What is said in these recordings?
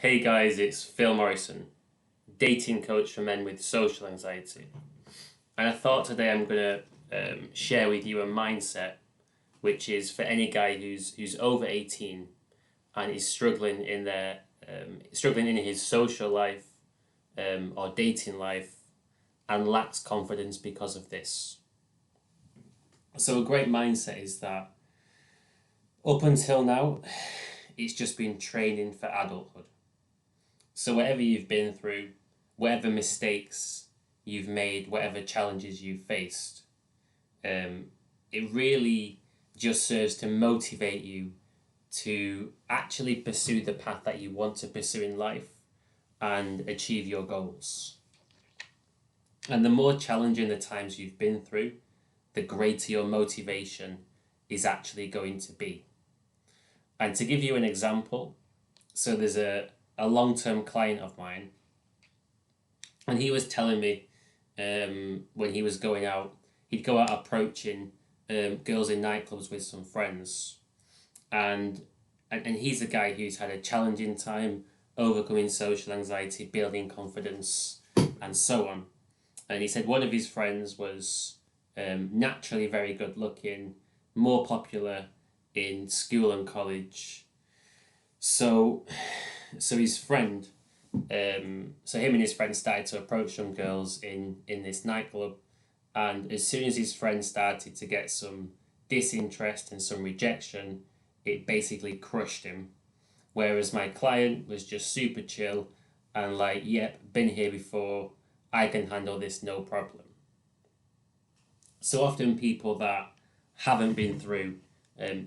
Hey guys, it's Phil Morrison, dating coach for men with social anxiety. And I thought today I'm going to share with you a mindset which is for any guy who's over 18 and is struggling in his social life or dating life and lacks confidence because of this. So a great mindset is that up until now, it's just been training for adulthood. So whatever you've been through, whatever mistakes you've made, whatever challenges you've faced, um, it really just serves to motivate you to actually pursue the path that you want to pursue in life and achieve your goals. And the more challenging the times you've been through, the greater your motivation is actually going to be. And to give you an example, so there's a long-term client of mine, and he was telling me when he was going out, he'd go out approaching girls in nightclubs with some friends, and he's a guy who's had a challenging time overcoming social anxiety, building confidence, and so on. And he said one of his friends was naturally very good looking, more popular in school and college. So his friend, so him and his friend started to approach some girls in this nightclub, and as soon as his friend started to get some disinterest and some rejection, it basically crushed him. Whereas my client was just super chill and like, yep, been here before, I can handle this no problem. So often people that haven't been through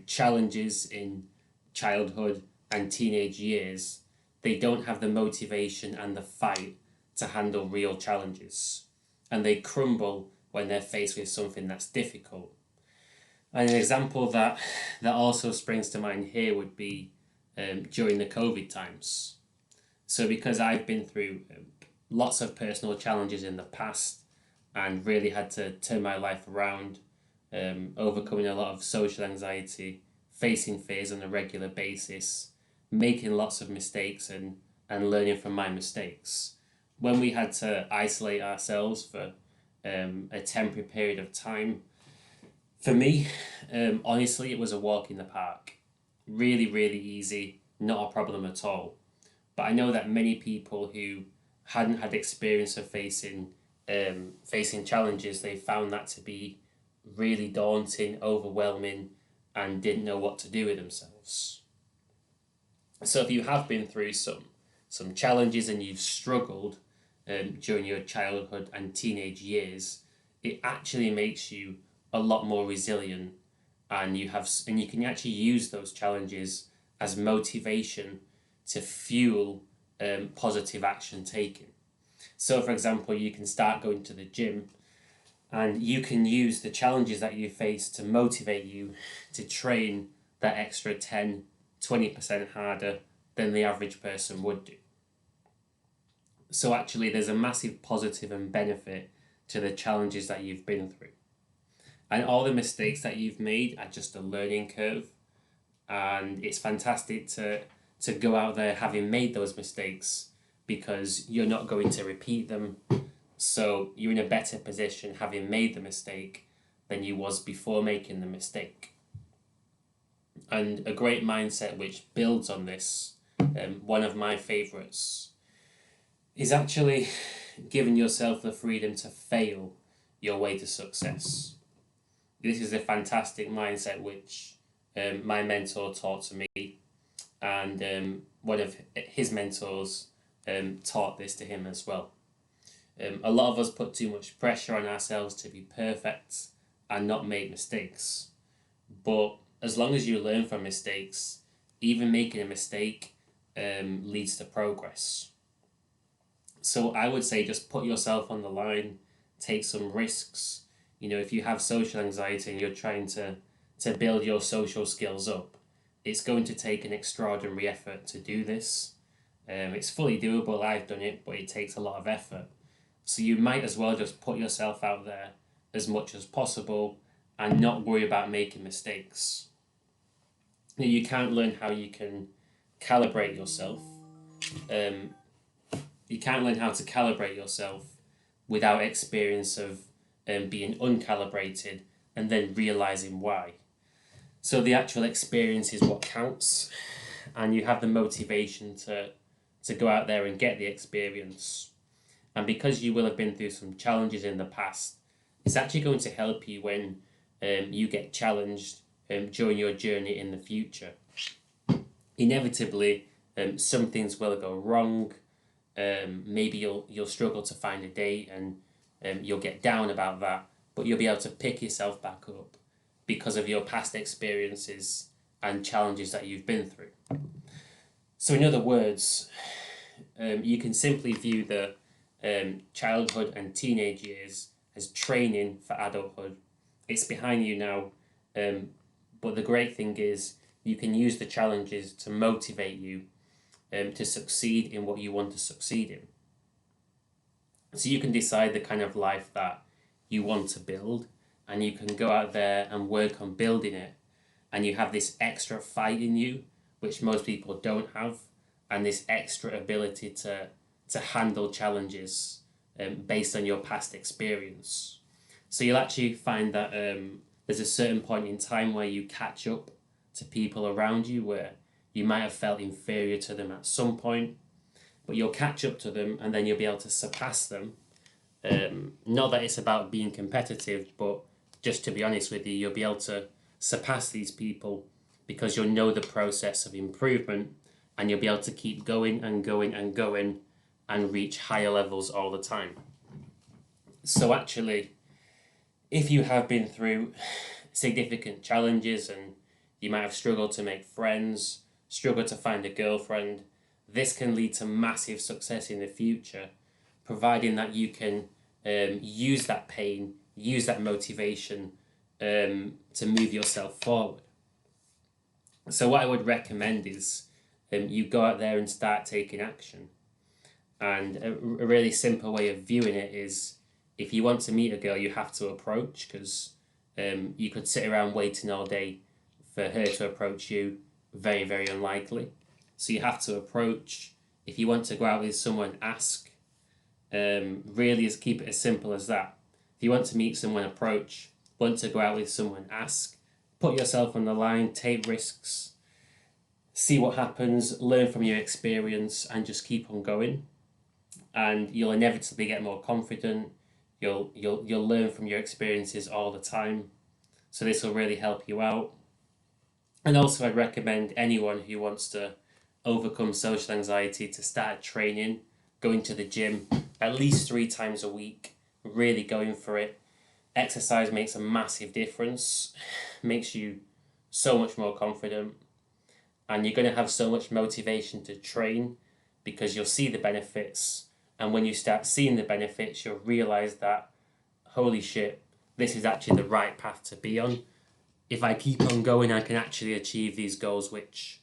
challenges in childhood and teenage years, they don't have the motivation and the fight to handle real challenges. And they crumble when they're faced with something that's difficult. And an example that also springs to mind here would be during the COVID times. So because I've been through lots of personal challenges in the past and really had to turn my life around, overcoming a lot of social anxiety, facing fears on a regular basis, making lots of mistakes and learning from my mistakes. When we had to isolate ourselves for a temporary period of time, for me, honestly, it was a walk in the park. Really, really easy, not a problem at all. But I know that many people who hadn't had experience of facing challenges, they found that to be really daunting, overwhelming, and didn't know what to do with themselves. So if you have been through some challenges and you've struggled during your childhood and teenage years, it actually makes you a lot more resilient, and you can actually use those challenges as motivation to fuel positive action taken. So, for example, you can start going to the gym, and you can use the challenges that you face to motivate you to train that extra 10-20% harder than the average person would do. So actually there's a massive positive and benefit to the challenges that you've been through. And all the mistakes that you've made are just a learning curve. And it's fantastic to go out there having made those mistakes, because you're not going to repeat them. So you're in a better position having made the mistake than you was before making the mistake. And a great mindset which builds on this, one of my favourites, is actually giving yourself the freedom to fail your way to success. This is a fantastic mindset which my mentor taught to me, and one of his mentors taught this to him as well. A lot of us put too much pressure on ourselves to be perfect and not make mistakes. But as long as you learn from mistakes, even making a mistake leads to progress. So I would say just put yourself on the line, take some risks. You know, if you have social anxiety and you're trying to build your social skills up, it's going to take an extraordinary effort to do this. It's fully doable, I've done it, but it takes a lot of effort. So you might as well just put yourself out there as much as possible and not worry about making mistakes. You can't learn how you can calibrate yourself, um, you can't learn how to calibrate yourself without experience of being uncalibrated and then realizing why. So the actual experience is what counts, and you have the motivation to go out there and get the experience. And because you will have been through some challenges in the past, it's actually going to help you when you get challenged during your journey in the future. Inevitably, some things will go wrong. Maybe you'll struggle to find a date, and you'll get down about that, but you'll be able to pick yourself back up because of your past experiences and challenges that you've been through. So in other words, you can simply view the childhood and teenage years as training for adulthood. It's behind you now, but the great thing is you can use the challenges to motivate you to succeed in what you want to succeed in. So you can decide the kind of life that you want to build, and you can go out there and work on building it, and you have this extra fight in you, which most people don't have, and this extra ability to handle challenges based on your past experience. So you'll actually find that there's a certain point in time where you catch up to people around you where you might have felt inferior to them at some point, but you'll catch up to them and then you'll be able to surpass them. Not that it's about being competitive, but just to be honest with you, you'll be able to surpass these people because you'll know the process of improvement, and you'll be able to keep going and going and going and reach higher levels all the time. So actually, if you have been through significant challenges and you might have struggled to make friends, struggled to find a girlfriend, this can lead to massive success in the future, providing that you can use that pain, use that motivation to move yourself forward. So what I would recommend is you go out there and start taking action. And a really simple way of viewing it is, if you want to meet a girl, you have to approach, because you could sit around waiting all day for her to approach you. Very, very unlikely. So you have to approach. If you want to go out with someone, ask. Really, is keep it as simple as that. If you want to meet someone, approach. Want to go out with someone, ask. Put yourself on the line, take risks, see what happens, learn from your experience, and just keep on going. And you'll inevitably get more confident. You'll learn from your experiences all the time. So this will really help you out. And also, I'd recommend anyone who wants to overcome social anxiety to start training, going to the gym at least 3 times a week, really going for it. Exercise makes a massive difference, makes you so much more confident, and you're going to have so much motivation to train because you'll see the benefits. And when you start seeing the benefits, you'll realize that, holy shit, this is actually the right path to be on. If I keep on going, I can actually achieve these goals, which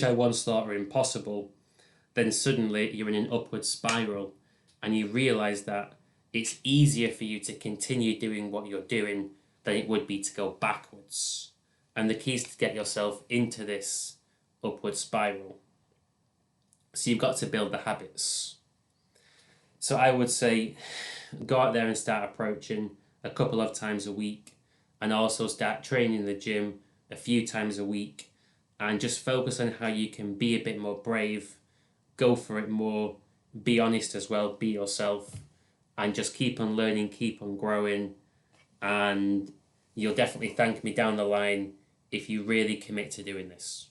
I once thought were impossible. Then suddenly you're in an upward spiral, and you realize that it's easier for you to continue doing what you're doing than it would be to go backwards. And the key is to get yourself into this upward spiral. So you've got to build the habits. So I would say go out there and start approaching a couple of times a week, and also start training in the gym a few times a week, and just focus on how you can be a bit more brave, go for it more, be honest as well, be yourself, and just keep on learning, keep on growing, and you'll definitely thank me down the line if you really commit to doing this.